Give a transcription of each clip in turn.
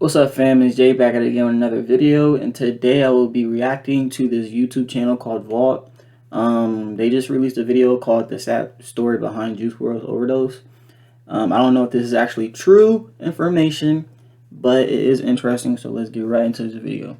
What's up, fam? It's Jay back at it again with another video, and today I will be reacting to this YouTube channel called Wrld. They just released a video called "The Sad Story Behind Juice WRLD's Overdose." I don't know if this is actually true information, but it is interesting, so let's get right into this video.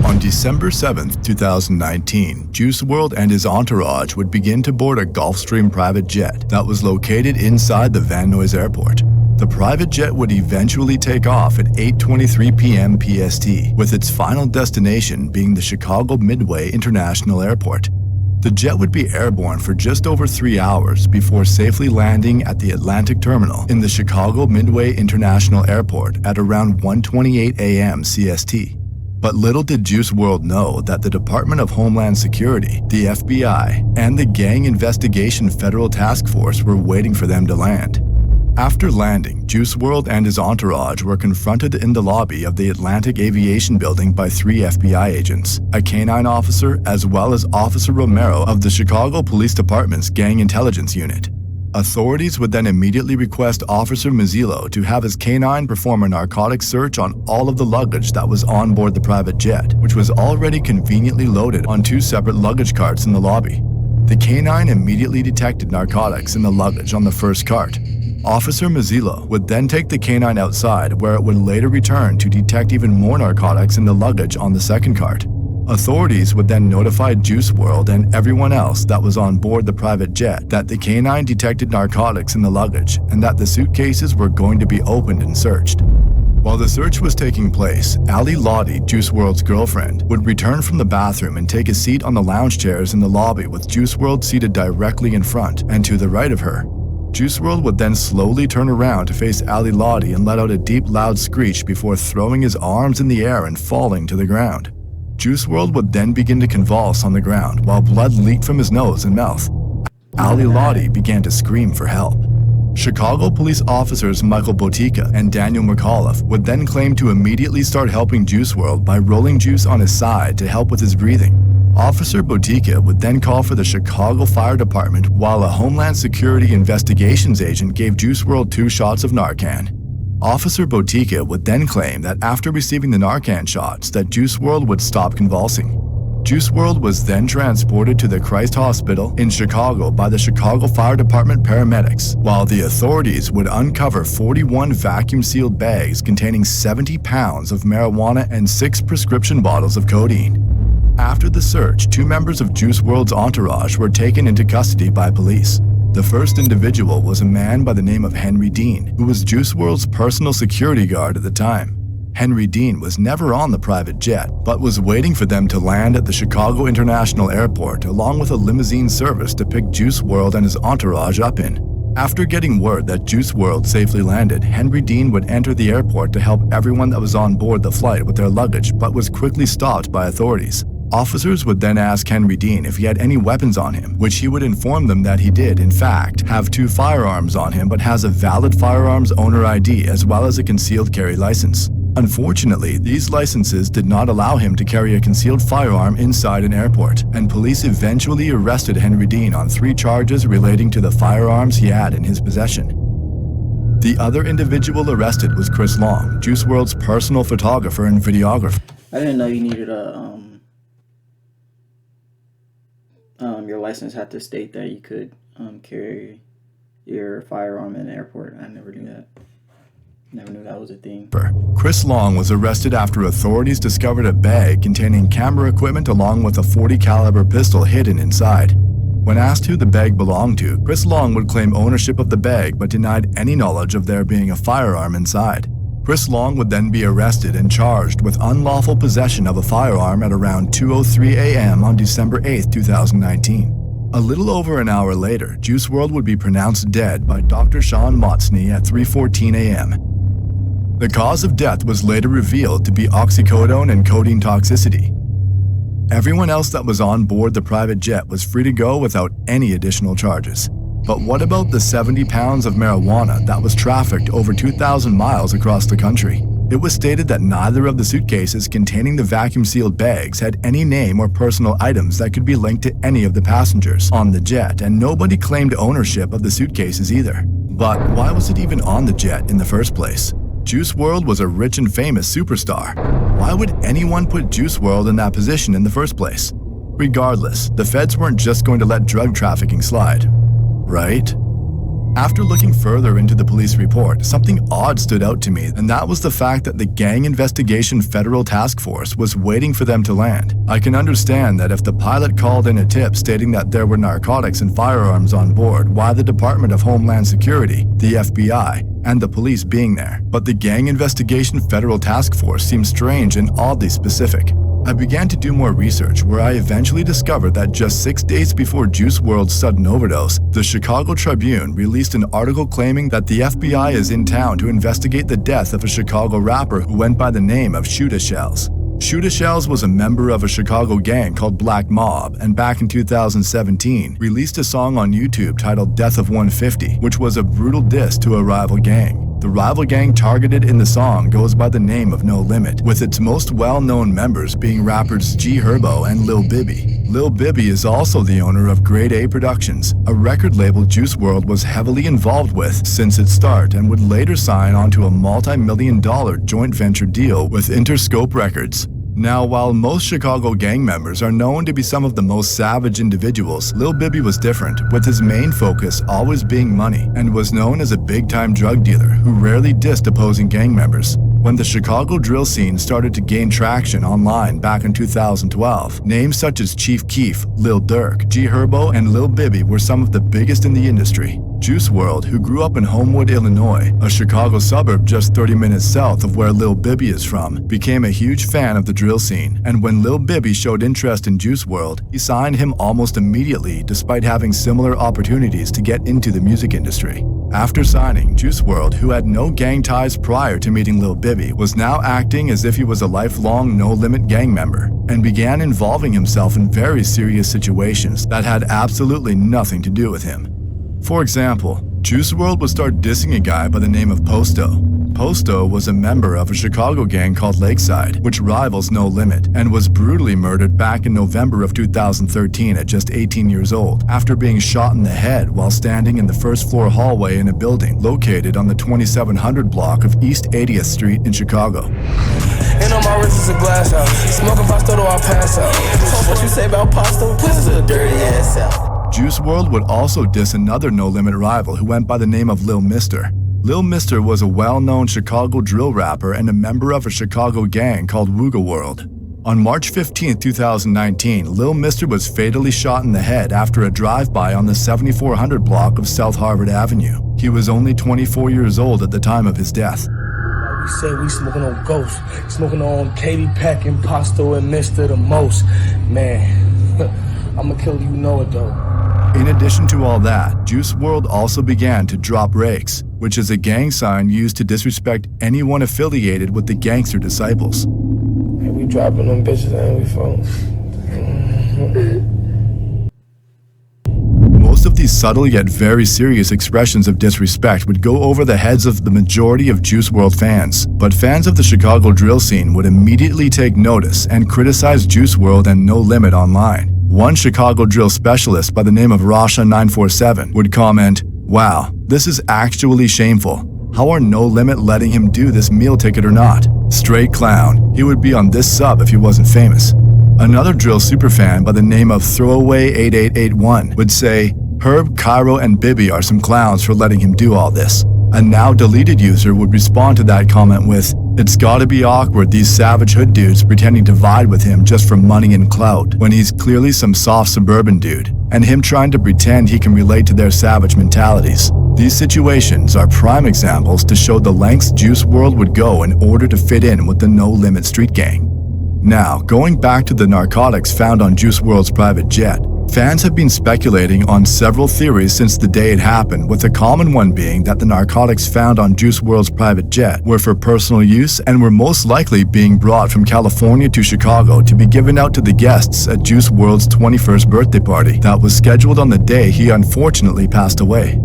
On December 7th, 2019, Juice WRLD and his entourage would begin to board a Gulfstream private jet that was located inside the Van Nuys Airport. The private jet would eventually take off at 8:23 p.m. PST, with its final destination being the Chicago Midway International Airport. The jet would be airborne for just over 3 hours before safely landing at the Atlantic Terminal in the Chicago Midway International Airport at around 1:28 a.m. CST. But little did Juice WRLD know that the Department of Homeland Security, the FBI, and the Gang Investigation Federal Task Force were waiting for them to land. After landing, Juice WRLD and his entourage were confronted in the lobby of the Atlantic Aviation Building by 3 FBI agents, a canine officer, as well as Officer Romero of the Chicago Police Department's Gang Intelligence Unit. Authorities would then immediately request Officer Mazzillo to have his canine perform a narcotic search on all of the luggage that was on board the private jet, which was already conveniently loaded on 2 separate luggage carts in the lobby. The canine immediately detected narcotics in the luggage on the first cart. Officer Mazzillo would then take the canine outside, where it would later return to detect even more narcotics in the luggage on the second cart. Authorities would then notify Juice WRLD and everyone else that was on board the private jet that the canine detected narcotics in the luggage and that the suitcases were going to be opened and searched. While the search was taking place, Ali Lottie, Juice WRLD's girlfriend, would return from the bathroom and take a seat on the lounge chairs in the lobby with Juice WRLD seated directly in front and to the right of her. Juice WRLD would then slowly turn around to face Ali Lottie and let out a deep loud screech before throwing his arms in the air and falling to the ground. Juice WRLD would then begin to convulse on the ground while blood leaked from his nose and mouth. Ali Lottie began to scream for help. Chicago police officers Michael Botica and Daniel McAuliffe would then claim to immediately start helping Juice WRLD by rolling Juice on his side to help with his breathing. Officer Botica would then call for the Chicago Fire Department while a Homeland Security Investigations agent gave Juice WRLD 2 shots of Narcan. Officer Botica would then claim that after receiving the Narcan shots that Juice WRLD would stop convulsing. Juice WRLD was then transported to the Christ Hospital in Chicago by the Chicago Fire Department paramedics, while the authorities would uncover 41 vacuum-sealed bags containing 70 pounds of marijuana and 6 prescription bottles of codeine. After the search, 2 members of Juice WRLD's entourage were taken into custody by police. The first individual was a man by the name of Henry Dean, who was Juice WRLD's personal security guard at the time. Henry Dean was never on the private jet, but was waiting for them to land at the Chicago International Airport along with a limousine service to pick Juice WRLD and his entourage up in. After getting word that Juice WRLD safely landed, Henry Dean would enter the airport to help everyone that was on board the flight with their luggage, but was quickly stopped by authorities. Officers would then ask Henry Dean if he had any weapons on him, which he would inform them that he did, in fact, have 2 firearms on him but has a valid firearms owner ID as well as a concealed carry license. Unfortunately, these licenses did not allow him to carry a concealed firearm inside an airport, and police eventually arrested Henry Dean on 3 charges relating to the firearms he had in his possession. The other individual arrested was Chris Long, Juice WRLD's personal photographer and videographer. I didn't know you needed your license had to state that you could carry your firearm in the airport. I never knew that. Never knew that was a thing. Chris Long was arrested after authorities discovered a bag containing camera equipment along with a .40 caliber pistol hidden inside. When asked who the bag belonged to, Chris Long would claim ownership of the bag but denied any knowledge of there being a firearm inside. Chris Long would then be arrested and charged with unlawful possession of a firearm at around 2:03 a.m. on December 8, 2019. A little over an hour later, Juice WRLD would be pronounced dead by Dr. Sean Motsney at 3:14 a.m. The cause of death was later revealed to be oxycodone and codeine toxicity. Everyone else that was on board the private jet was free to go without any additional charges. But what about the 70 pounds of marijuana that was trafficked over 2,000 miles across the country? It was stated that neither of the suitcases containing the vacuum-sealed bags had any name or personal items that could be linked to any of the passengers on the jet, and nobody claimed ownership of the suitcases either. But why was it even on the jet in the first place? Juice WRLD was a rich and famous superstar. Why would anyone put Juice WRLD in that position in the first place? Regardless, the feds weren't just going to let drug trafficking slide, right? After looking further into the police report, something odd stood out to me, and that was the fact that the Gang Investigation Federal Task Force was waiting for them to land. I can understand that if the pilot called in a tip stating that there were narcotics and firearms on board, why the Department of Homeland Security, the FBI, and the police being there. But the Gang Investigation Federal Task Force seems strange and oddly specific. I began to do more research, where I eventually discovered that just 6 days before Juice WRLD's sudden overdose, the Chicago Tribune released an article claiming that the FBI is in town to investigate the death of a Chicago rapper who went by the name of Shoota Shells. Shoota Shells was a member of a Chicago gang called Black Mob, and back in 2017 released a song on YouTube titled Death of 150, which was a brutal diss to a rival gang. The rival gang targeted in the song goes by the name of No Limit, with its most well-known members being rappers G Herbo and Lil Bibby. Lil Bibby is also the owner of Grade A Productions, a record label Juice WRLD was heavily involved with since its start, and would later sign onto a multi-million-dollar joint venture deal with Interscope Records. Now, while most Chicago gang members are known to be some of the most savage individuals, Lil Bibby was different, with his main focus always being money, and was known as a big-time drug dealer who rarely dissed opposing gang members. When the Chicago drill scene started to gain traction online back in 2012, names such as Chief Keef, Lil Durk, G Herbo, and Lil Bibby were some of the biggest in the industry. Juice WRLD, who grew up in Homewood, Illinois, a Chicago suburb just 30 minutes south of where Lil Bibby is from, became a huge fan of the drill scene, and when Lil Bibby showed interest in Juice WRLD, he signed him almost immediately despite having similar opportunities to get into the music industry. After signing, Juice WRLD, who had no gang ties prior to meeting Lil Bibby, was now acting as if he was a lifelong No Limit gang member, and began involving himself in very serious situations that had absolutely nothing to do with him. For example, Juice WRLD would start dissing a guy by the name of Posto. Posto was a member of a Chicago gang called Lakeside, which rivals No Limit, and was brutally murdered back in November of 2013 at just 18 years old, after being shot in the head while standing in the first-floor hallway in a building located on the 2700 block of East 80th Street in Chicago. And on my wrist is a glass house. Smoking Pasto till I pass out. What you say about Pasto? This is a dirty ass out. Juice WRLD would also diss another No Limit rival who went by the name of Lil Mister. Lil Mister was a well-known Chicago drill rapper and a member of a Chicago gang called Wooga World. On March 15, 2019, Lil Mister was fatally shot in the head after a drive-by on the 7400 block of South Harvard Avenue. He was only 24 years old at the time of his death. We say we smoking on Ghost, smoking on Katie Peck and Pasto and Mister the most. Man, I'ma kill you know it though. In addition to all that, Juice WRLD also began to drop rakes, which is a gang sign used to disrespect anyone affiliated with the Gangster Disciples. Hey, we dropping them bitches and we phone. Most of these subtle yet very serious expressions of disrespect would go over the heads of the majority of Juice WRLD fans, but fans of the Chicago drill scene would immediately take notice and criticize Juice WRLD and No Limit online. One Chicago drill specialist by the name of Rasha947 would comment, "Wow, this is actually shameful. How are No Limit letting him do this meal ticket or not? Straight clown. He would be on this sub if he wasn't famous." Another drill superfan by the name of Throwaway8881 would say, "Herb, Cairo, and Bibby are some clowns for letting him do all this." A now deleted user would respond to that comment with, "It's gotta be awkward these savage hood dudes pretending to vibe with him just for money and clout when he's clearly some soft suburban dude, and him trying to pretend he can relate to their savage mentalities." These situations are prime examples to show the lengths Juice World would go in order to fit in with the No Limit street gang. Now, going back to the narcotics found on Juice World's private jet, fans have been speculating on several theories since the day it happened, with the common one being that the narcotics found on Juice WRLD's private jet were for personal use and were most likely being brought from California to Chicago to be given out to the guests at Juice WRLD's 21st birthday party that was scheduled on the day he unfortunately passed away.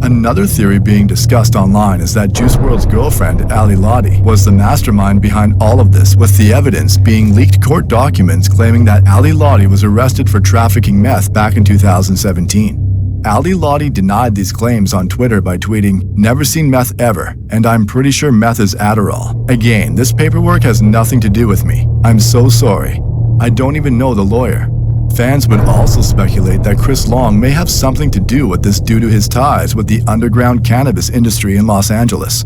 Another theory being discussed online is that Juice WRLD's girlfriend, Ali Lottie, was the mastermind behind all of this, with the evidence being leaked court documents claiming that Ali Lottie was arrested for trafficking meth back in 2017. Ali Lottie denied these claims on Twitter by tweeting, "Never seen meth ever, and I'm pretty sure meth is Adderall. Again, this paperwork has nothing to do with me. I'm so sorry. I don't even know the lawyer." Fans would also speculate that Chris Long may have something to do with this due to his ties with the underground cannabis industry in Los Angeles.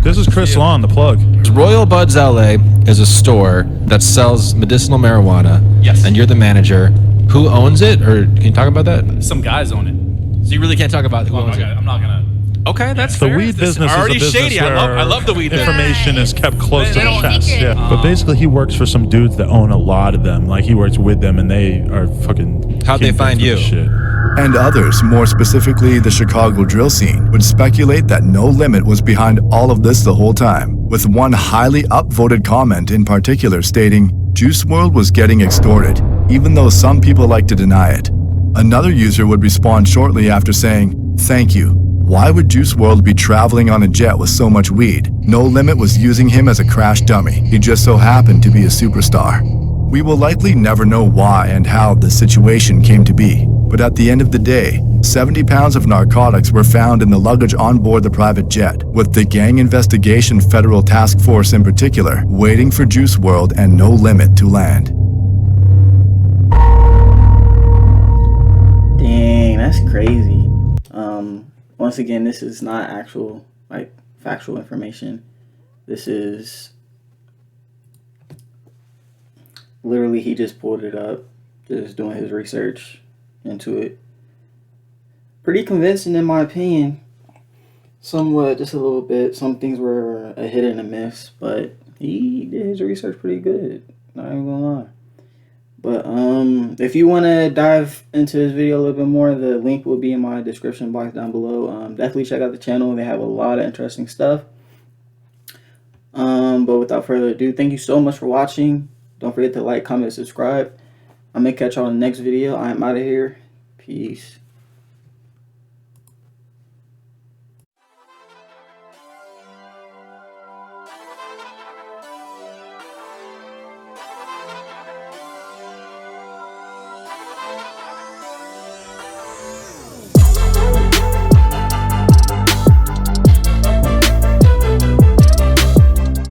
This is Chris Long, the plug. Royal Buds LA is a store that sells medicinal marijuana. Yes. And you're the manager. Who owns it? Or can you talk about that? Some guys own it. So you really can't talk about who owns it? I'm not gonna. Okay, that's The fair. weed business is a already business shady. where I love the weed business. information is kept close to They the don't chest. think it. Yeah, but basically he works for some dudes that own a lot of them. Like he works with them, and they are fucking. How'd they kingpins find with you? the shit. And others, more specifically the Chicago drill scene, would speculate that No Limit was behind all of this the whole time, with one highly upvoted comment in particular stating, "Juice WRLD was getting extorted, even though some people like to deny it." Another user would respond shortly after saying, "Thank you. Why would Juice WRLD be traveling on a jet with so much weed? No Limit was using him as a crash dummy. He just so happened to be a superstar." We will likely never know why and how the situation came to be, but at the end of the day, 70 pounds of narcotics were found in the luggage on board the private jet, with the Gang Investigation Federal Task Force in particular waiting for Juice WRLD and No Limit to land. Dang, that's crazy. Once again, this is not actual, factual information. This is literally, he just pulled it up, just doing his research into it. Pretty convincing in my opinion. Somewhat, just a little bit. Some things were a hit and a miss, but he did his research pretty good. Not even gonna lie. But if you want to dive into this video a little bit more, the link will be in my description box down below. Definitely check out the channel. They have a lot of interesting stuff. But without further ado, thank you so much for watching. Don't forget to like, comment, subscribe. I'm going to catch y'all in the next video. I am out of here. Peace.